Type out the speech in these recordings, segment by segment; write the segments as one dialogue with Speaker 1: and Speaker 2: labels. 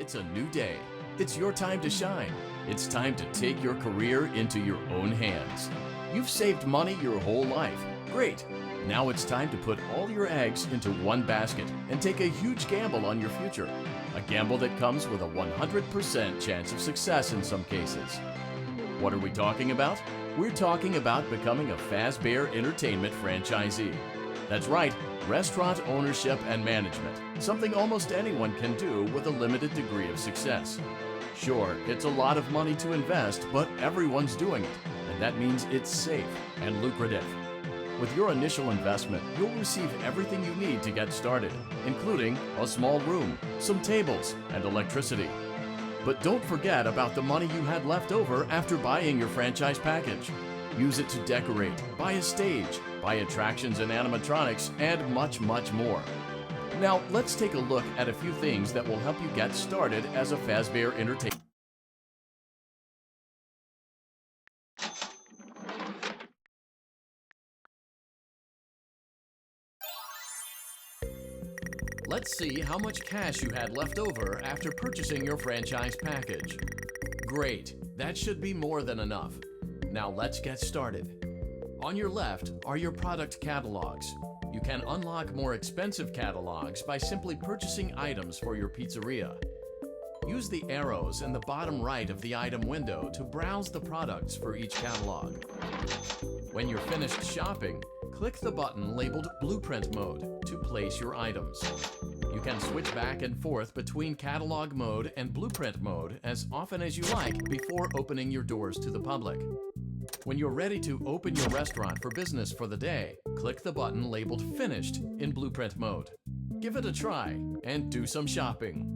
Speaker 1: It's a new day. It's your time to shine. It's time to take your career into your own hands. You've saved money your whole life. Great. Now it's time to put all your eggs into one basket and take a huge gamble on your future. A gamble that comes with a 100% chance of success in some cases. What are we talking about? We're talking about becoming a Fazbear Entertainment franchisee. That's right, restaurant ownership and management, something almost anyone can do with a limited degree of success. Sure, it's a lot of money to invest, but everyone's doing it, and that means it's safe and lucrative. With your initial investment, you'll receive everything you need to get started, including a small room, some tables, and electricity. But don't forget about the money you had left over after buying your franchise package. Use it to decorate, buy a stage, buy attractions and animatronics, and much, much more. Now, let's take a look at a few things that will help you get started as a Fazbear Entertainment. Let's see how much cash you had left over after purchasing your franchise package. Great, that should be more than enough. Now let's get started. On your left are your product catalogs. You can unlock more expensive catalogs by simply purchasing items for your pizzeria. Use the arrows in the bottom right of the item window to browse the products for each catalog. When you're finished shopping, click the button labeled Blueprint Mode to place your items. You can switch back and forth between Catalog Mode and Blueprint Mode as often as you like before opening your doors to the public. When you're ready to open your restaurant for business for the day, click the button labeled Finished in Blueprint Mode. Give it a try and do some shopping.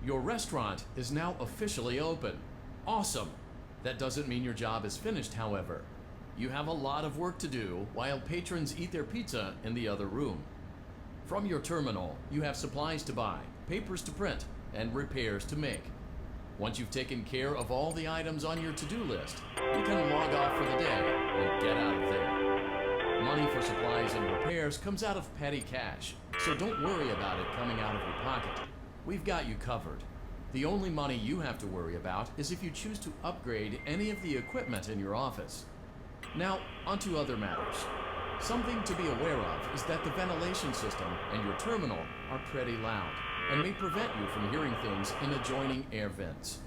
Speaker 1: Your restaurant is now officially open. Awesome! That doesn't mean your job is finished, however. You have a lot of work to do while patrons eat their pizza in the other room. From your terminal, you have supplies to buy, papers to print, and repairs to make. Once you've taken care of all the items on your to-do list, you can log off for the day and get out of there. Money for supplies and repairs comes out of petty cash, so don't worry about it coming out of your pocket. We've got you covered. The only money you have to worry about is if you choose to upgrade any of the equipment in your office. Now, onto other matters. Something to be aware of is that the ventilation system and your terminal are pretty loud and may prevent you from hearing things in adjoining air vents.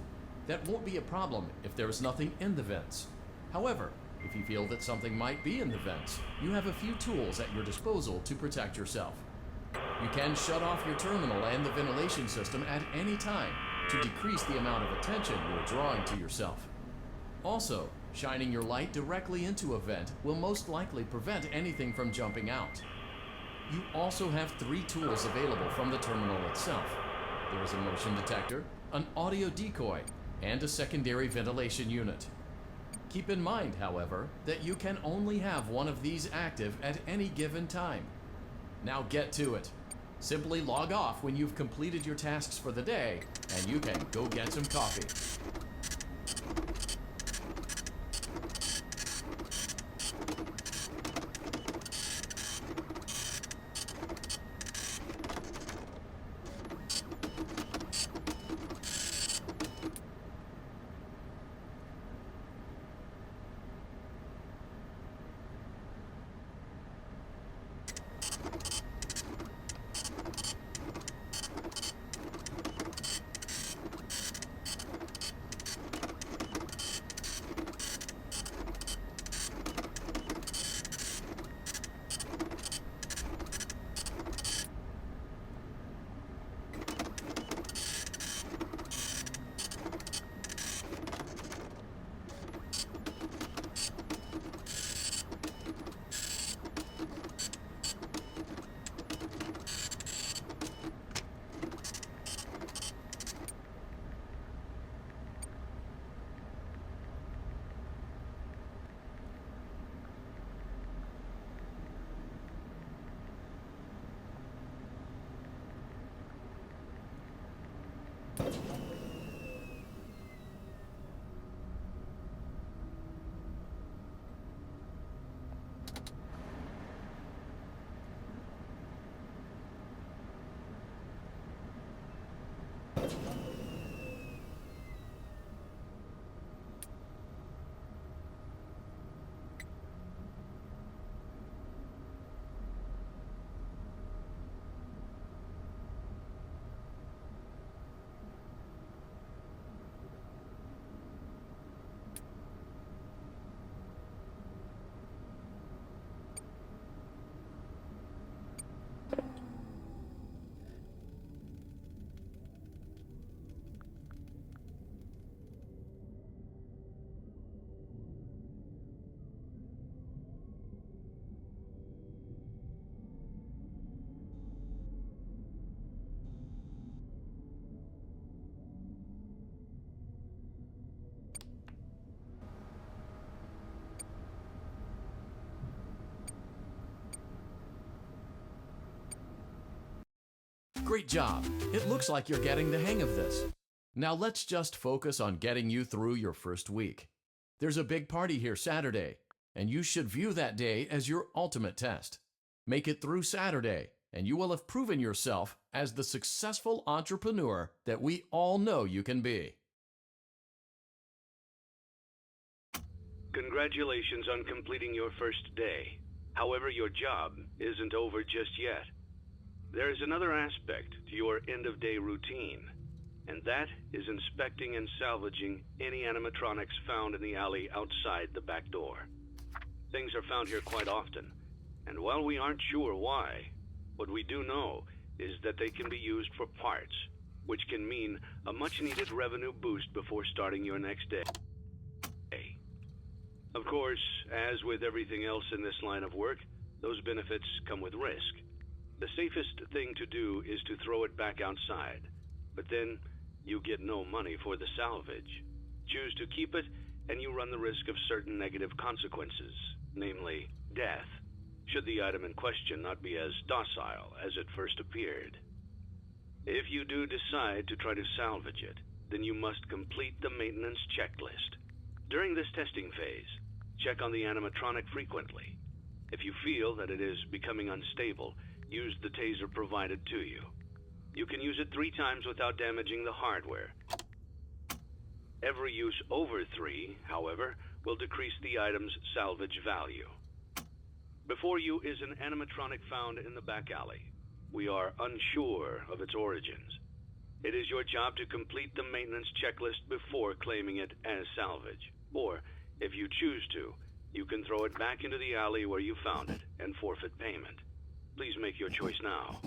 Speaker 1: That won't be a problem if there is nothing in the vents. However, if you feel that something might be in the vents, you have a few tools at your disposal to protect yourself. You can shut off your terminal and the ventilation system at any time to decrease the amount of attention you are drawing to yourself. Also, shining your light directly into a vent will most likely prevent anything from jumping out. You also have 3 tools available from the terminal itself. There is a motion detector, an audio decoy, and a secondary ventilation unit. Keep in mind, however, that you can only have one of these active at any given time. Now get to it. Simply log off when you've completed your tasks for the day, and you can go get some coffee. Great job. It looks like you're getting the hang of this. Now let's just focus on getting you through your first week. There's a big party here Saturday, and you should view that day as your ultimate test. Make it through Saturday, and you will have proven yourself as the successful entrepreneur that we all know you can be.
Speaker 2: Congratulations on completing your first day. However, your job isn't over just yet. There is another aspect to your end-of-day routine, and that is inspecting and salvaging any animatronics found in the alley outside the back door. Things are found here quite often, and while we aren't sure why, what we do know is that they can be used for parts, which can mean a much-needed revenue boost before starting your next day. Of course, as with everything else in this line of work, those benefits come with risk. The safest thing to do is to throw it back outside. But then, You get no money for the salvage. Choose to keep it, and you run the risk of certain negative consequences, namely death, should the item in question not be as docile as it first appeared. If you do decide to try to salvage it, then you must complete the maintenance checklist. During this testing phase, check on the animatronic frequently. If you feel that it is becoming unstable, use the taser provided to you. You can use it 3 times without damaging the hardware. Every use over 3, however, will decrease the item's salvage value. Before you is an animatronic found in the back alley. We are unsure of its origins. It is your job to complete the maintenance checklist before claiming it as salvage. Or, if you choose to, you can throw it back into the alley where you found it and forfeit payment. Please make your choice now.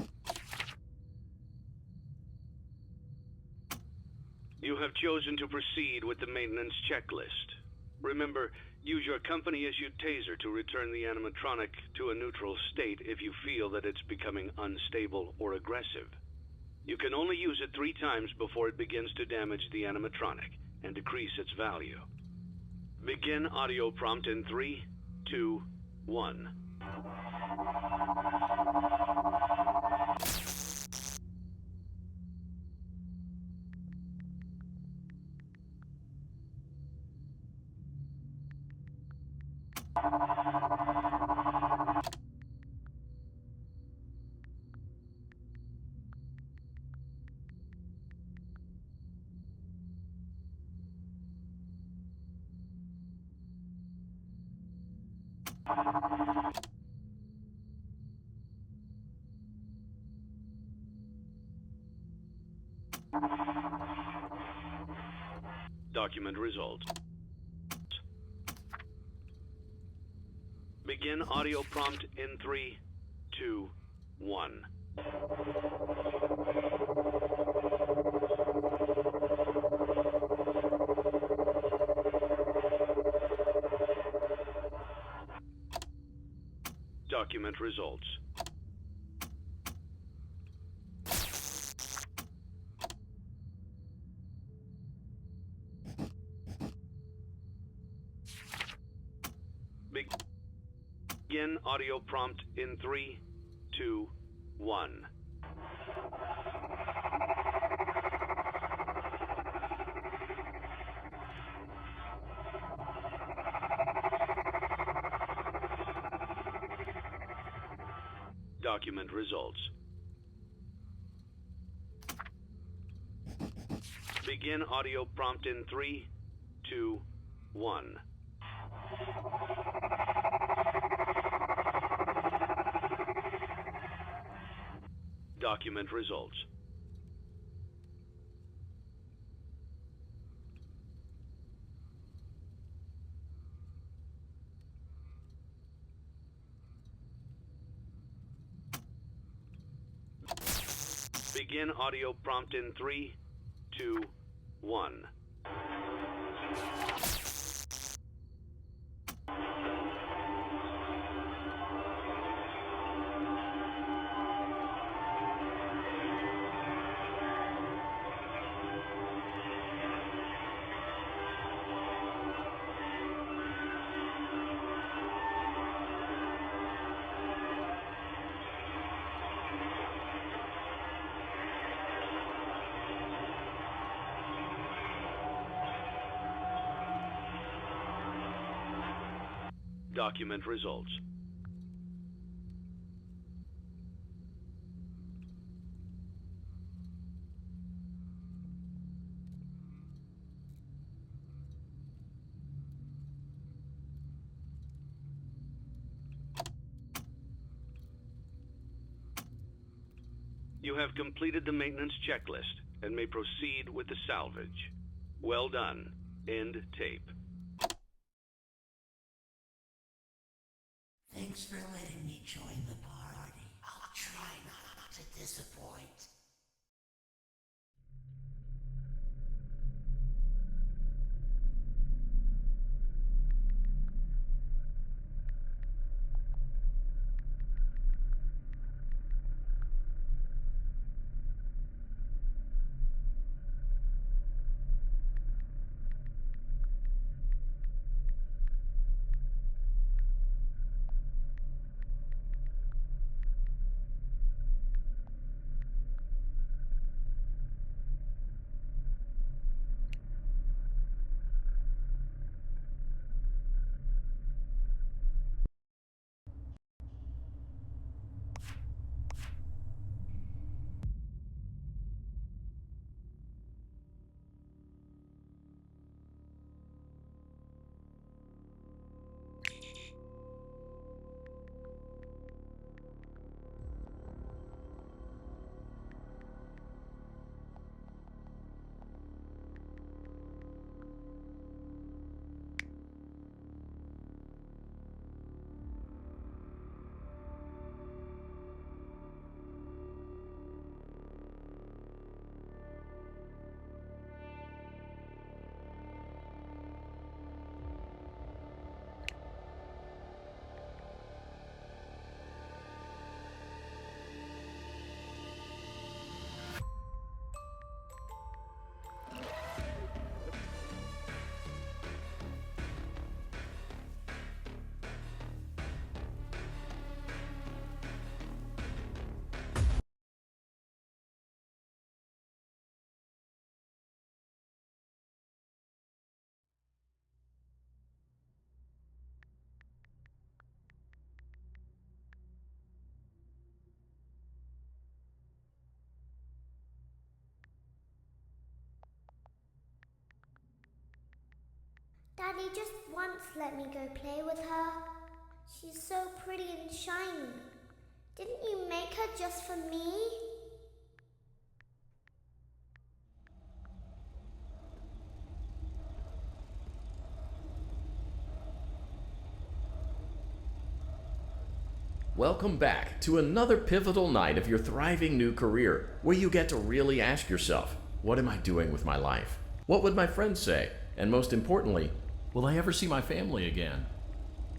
Speaker 2: You have chosen to proceed with the maintenance checklist. Remember, use your company-issued taser to return the animatronic to a neutral state if you feel that it's becoming unstable or aggressive. You can only use it 3 times before it begins to damage the animatronic and decrease its value. Begin audio prompt in 3, 2, 1. Document results. Begin audio prompt in 3, 2, 1. Document results. Begin audio prompt in 3, 2, 1. Document results. Begin audio prompt in 3, 2, 1. Document results. Begin audio prompt in 3, 2, 1. Document results. You have completed the maintenance checklist and may proceed with the salvage. Well done. End tape.
Speaker 3: Thanks for letting me join the party. I'll try not to disappoint.
Speaker 4: Daddy just once let me go play with her. She's so pretty and shiny. Didn't you make her just for me?
Speaker 1: Welcome back to another pivotal night of your thriving new career, where you get to really ask yourself, what am I doing with my life? What would my friends say? And most importantly, will I ever see my family again?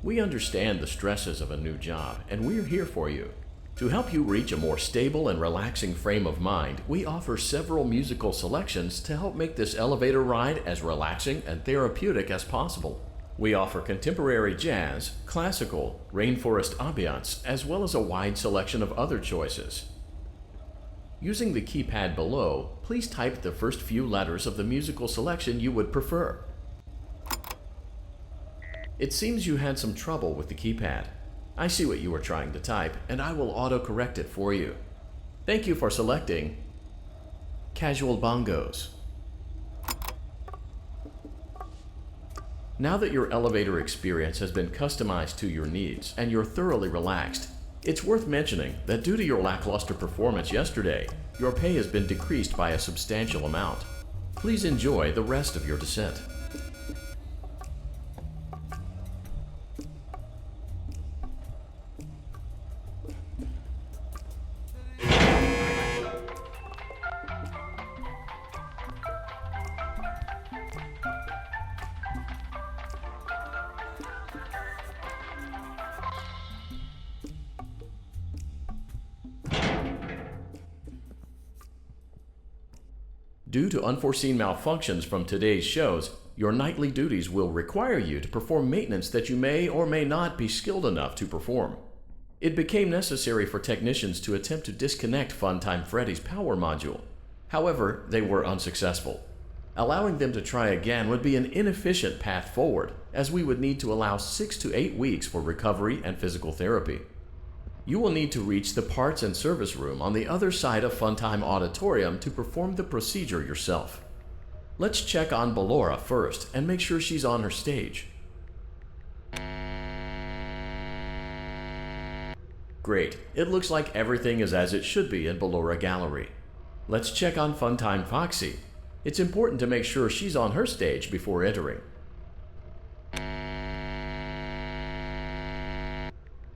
Speaker 1: We understand the stresses of a new job, and we're here for you. To help you reach a more stable and relaxing frame of mind, we offer several musical selections to help make this elevator ride as relaxing and therapeutic as possible. We offer contemporary jazz, classical, rainforest ambiance, as well as a wide selection of other choices. Using the keypad below, please type the first few letters of the musical selection you would prefer. It seems you had some trouble with the keypad. I see what you were trying to type, and I will auto-correct it for you. Thank you for selecting Casual Bongos. Now that your elevator experience has been customized to your needs and you're thoroughly relaxed, it's worth mentioning that due to your lackluster performance yesterday, your pay has been decreased by a substantial amount. Please enjoy the rest of your descent. Due to unforeseen malfunctions from today's shows, your nightly duties will require you to perform maintenance that you may or may not be skilled enough to perform. It became necessary for technicians to attempt to disconnect Funtime Freddy's power module. However, they were unsuccessful. Allowing them to try again would be an inefficient path forward, as we would need to allow 6 to 8 weeks for recovery and physical therapy. You will need to reach the parts and service room on the other side of Funtime Auditorium to perform the procedure yourself. Let's check on Ballora first and make sure she's on her stage. Great, it looks like everything is as it should be in Ballora Gallery. Let's check on Funtime Foxy. It's important to make sure she's on her stage before entering.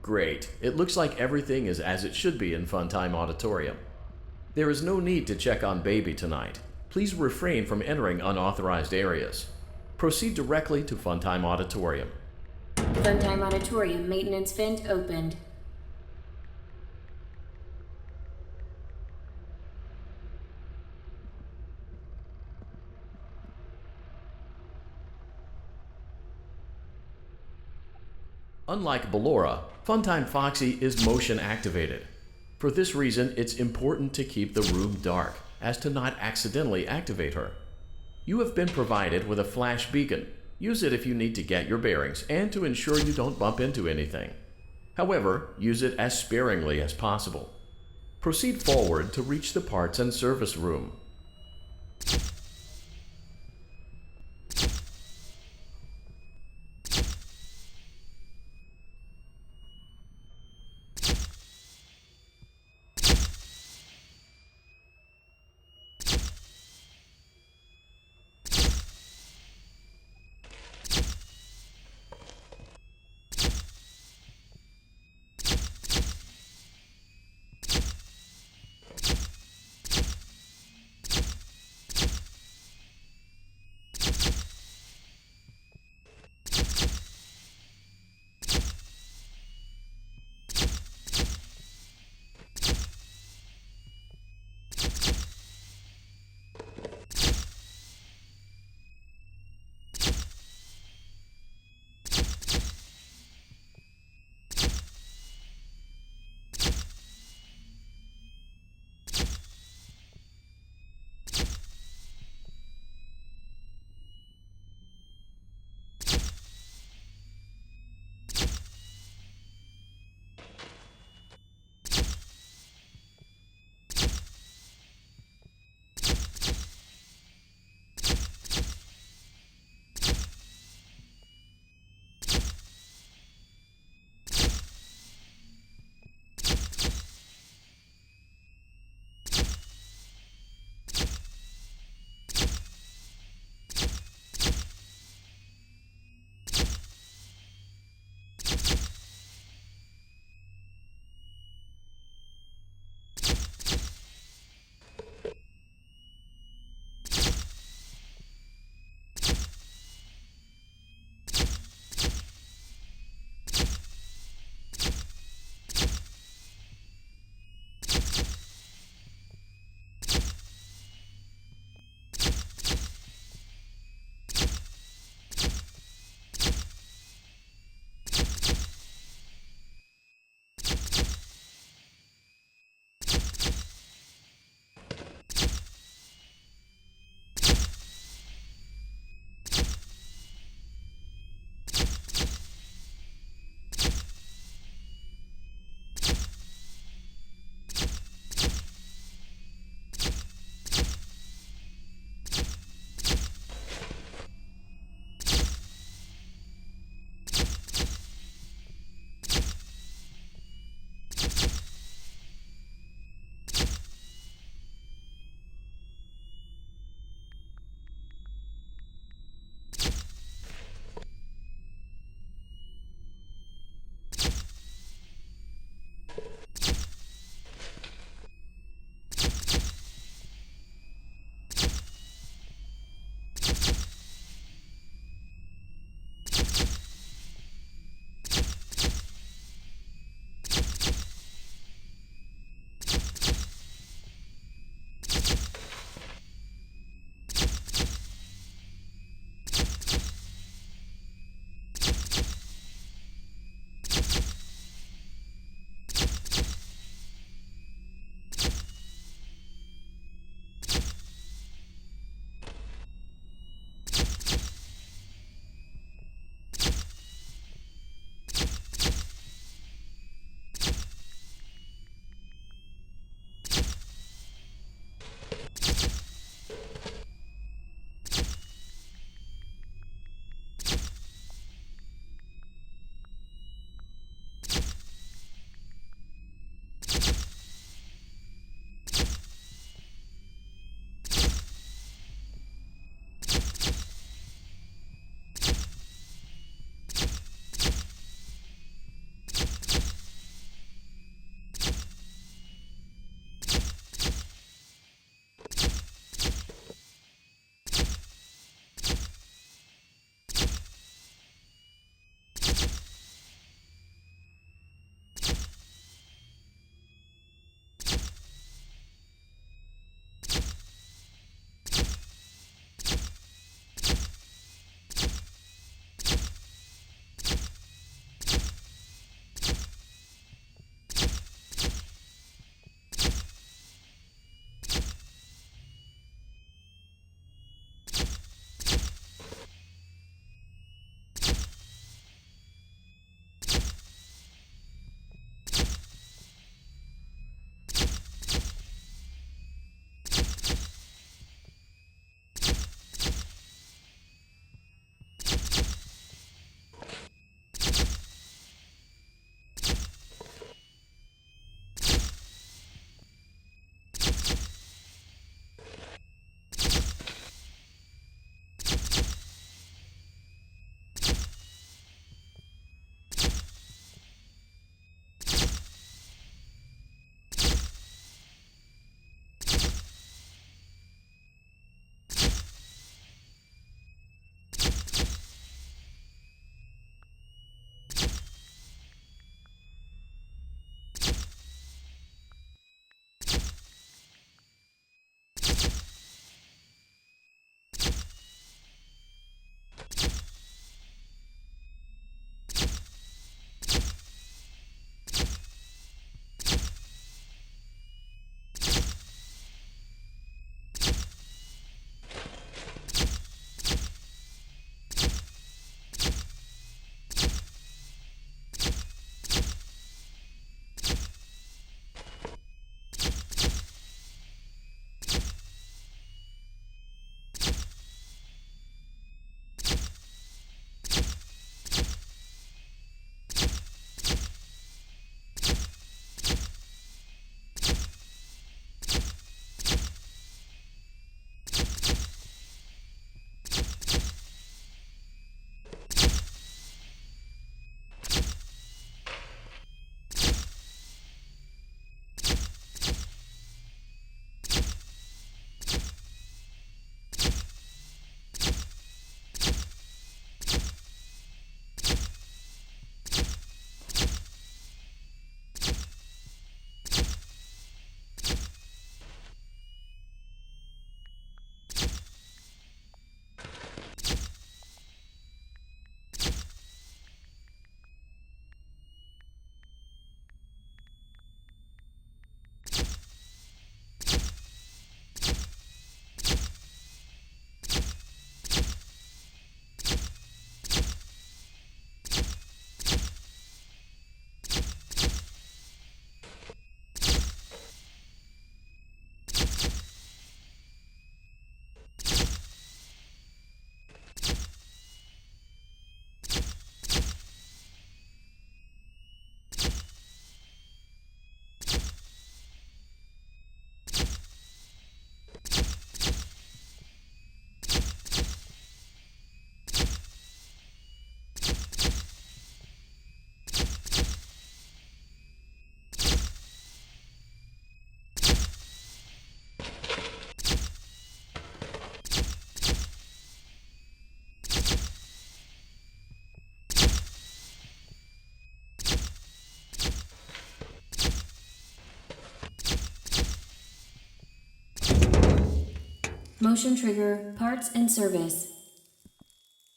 Speaker 1: Great. It looks like everything is as it should be in Funtime Auditorium. There is no need to check on Baby tonight. Please refrain from entering unauthorized areas. Proceed directly to Funtime Auditorium.
Speaker 5: Funtime Auditorium maintenance vent opened.
Speaker 1: Unlike Ballora, Funtime Foxy is motion activated. For this reason, it's important to keep the room dark, as to not accidentally activate her. You have been provided with a flash beacon. Use it if you need to get your bearings and to ensure you don't bump into anything. However, use it as sparingly as possible. Proceed forward to reach the parts and service room.
Speaker 5: Motion trigger, parts and service.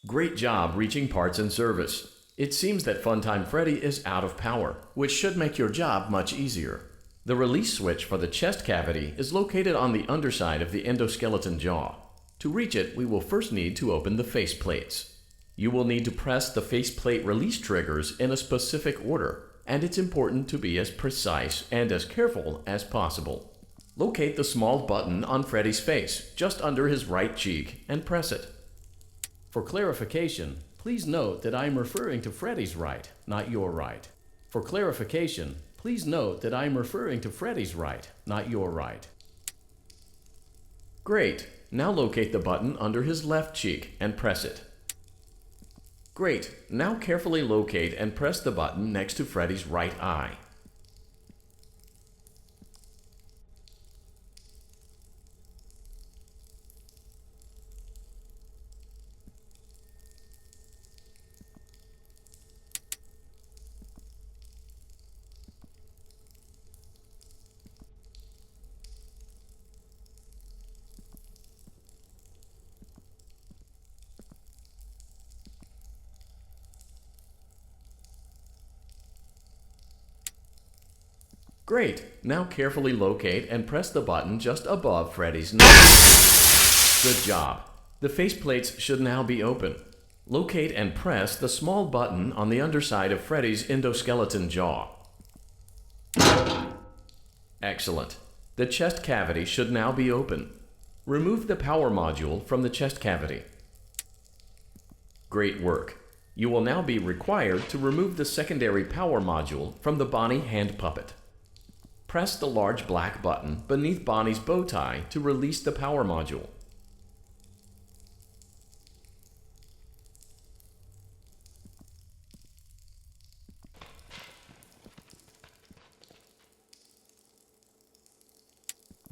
Speaker 1: Great job reaching parts and service. It seems that Funtime Freddy is out of power, which should make your job much easier. The release switch for the chest cavity is located on the underside of the endoskeleton jaw. To reach it, we will first need to open the face plates. You will need to press the faceplate release triggers in a specific order, and it's important to be as precise and as careful as possible. Locate the small button on Freddy's face, just under his right cheek, and press it. For clarification, please note that I am referring to Freddy's right, not your right. For clarification, please note that I am referring to Freddy's right, not your right. Great. Now locate the button under his left cheek and press it. Great. Now carefully locate and press the button next to Freddy's right eye. Great! Now carefully locate and press the button just above Freddy's nose. Good job! The faceplates should now be open. Locate and press the small button on the underside of Freddy's endoskeleton jaw. Excellent! The chest cavity should now be open. Remove the power module from the chest cavity. Great work! You will now be required to remove the secondary power module from the Bonnie hand puppet. Press the large black button beneath Bonnie's bow tie to release the power module.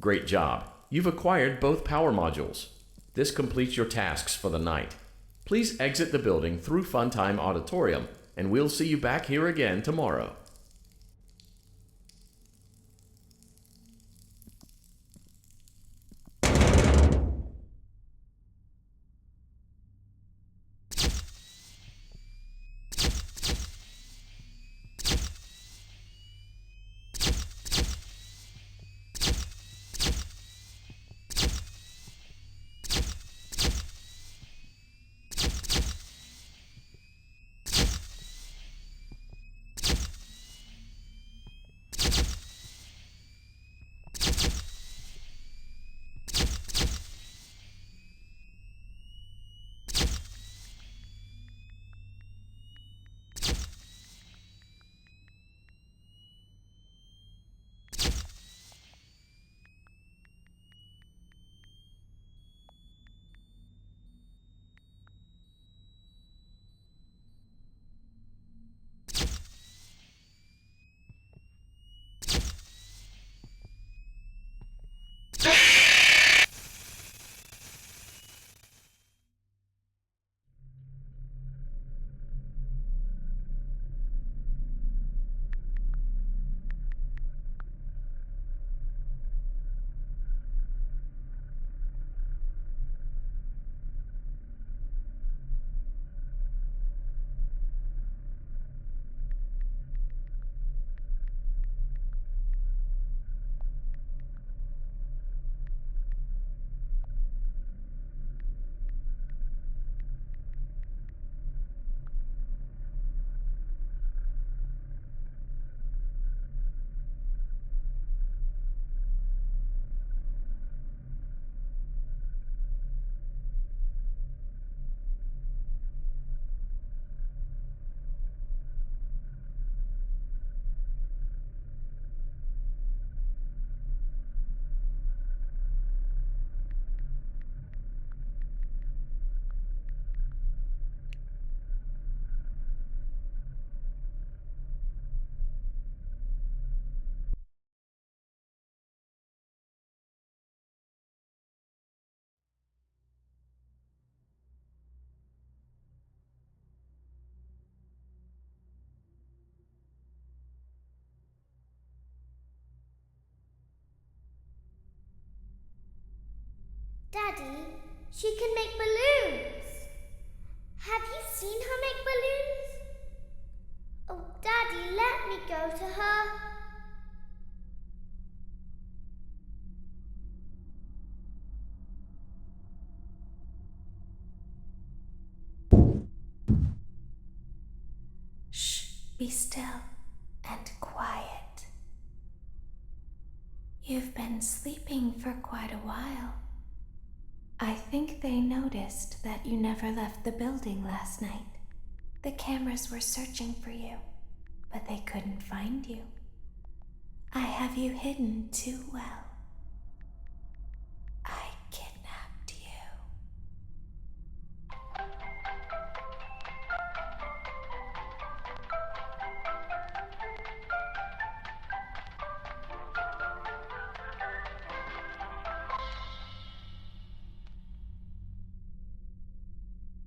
Speaker 1: Great job! You've acquired both power modules. This completes your tasks for the night. Please exit the building through Funtime Auditorium, and we'll see you back here again tomorrow.
Speaker 4: Daddy, she can make balloons. Have you seen her make balloons? Oh, Daddy, let me go to her.
Speaker 3: Shh, be still and quiet. You've been sleeping for quite a while. I think they noticed that you never left the building last night. The cameras were searching for you, but they couldn't find you. I have you hidden too well. I kidnapped you.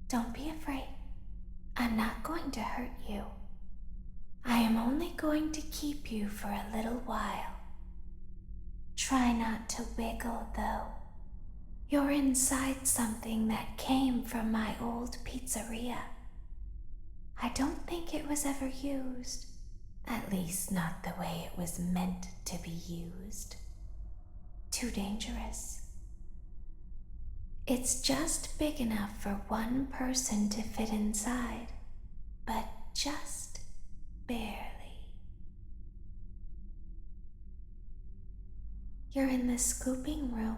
Speaker 3: Don't be afraid. I'm not going to hurt you. I am only going to keep you for a little while. Try not to wiggle, though. You're inside something that came from my old pizzeria. I don't think it was ever used. At least not the way it was meant to be used. Too dangerous. It's just big enough for one person to fit inside, but just barely. You're in the scooping room.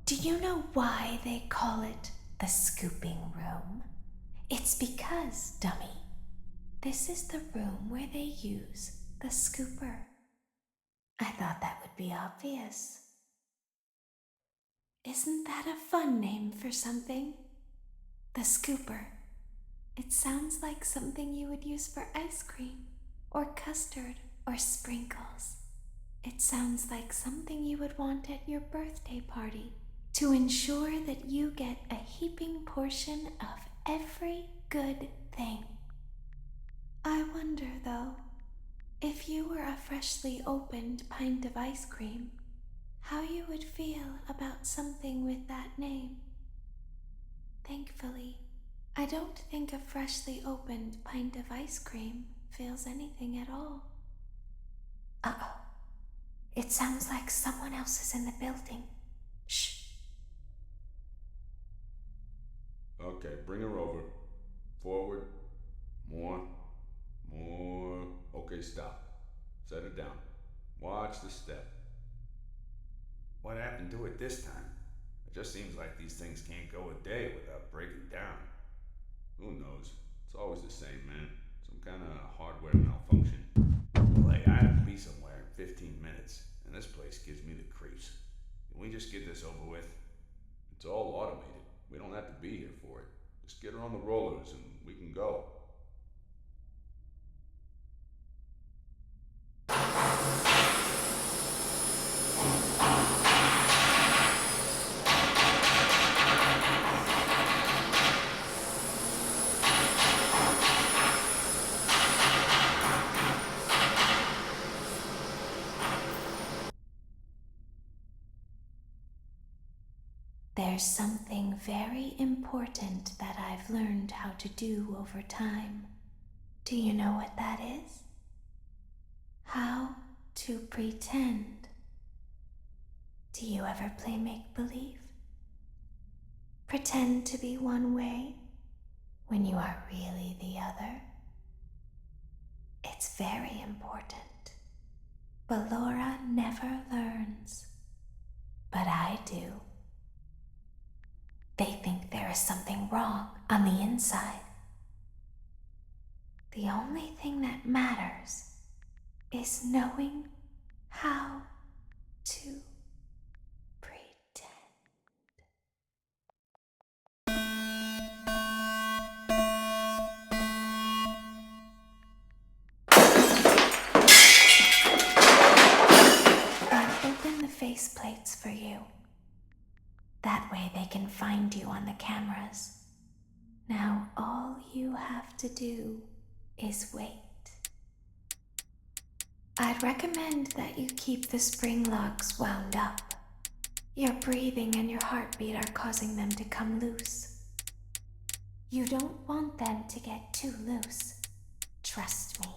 Speaker 3: Do you know why they call it the scooping room? It's because, dummy, this is the room where they use the scooper. I thought that would be obvious. Isn't that a fun name for something? The scooper. It sounds like something you would use for ice cream, or custard, or sprinkles. It sounds like something you would want at your birthday party to ensure that you get a heaping portion of every good thing. I wonder, though, if you were a freshly opened pint of ice cream, how you would feel about something with that name. Thankfully, I don't think a freshly opened pint of ice cream feels anything at all. Uh-oh. It sounds like someone else is in the building. Shh.
Speaker 6: Okay, bring her over. Forward. More. Okay, stop. Set her down. Watch the step. What happened to it this time? It just seems like these things can't go a day without breaking down. Who knows? It's always the same, man. Some kind of hardware malfunction. Like, I have to be somewhere in 15 minutes, and this place gives me the creeps. Can we just get this over with? It's all automated. We don't have to be here for it. Just get her on the rollers and we can go.
Speaker 3: There's something very important that I've learned how to do over time. Do you know what that is? How to pretend. Do you ever play make-believe? Pretend to be one way when you are really the other? It's very important. But Laura never learns. But I do. They think there is something wrong on the inside. The only thing that matters is knowing how to pretend. I'll open the faceplates for you. That way they can find you on the cameras. Now all you have to do is wait. I'd recommend that you keep the spring locks wound up. Your breathing and your heartbeat are causing them to come loose. You don't want them to get too loose. Trust me.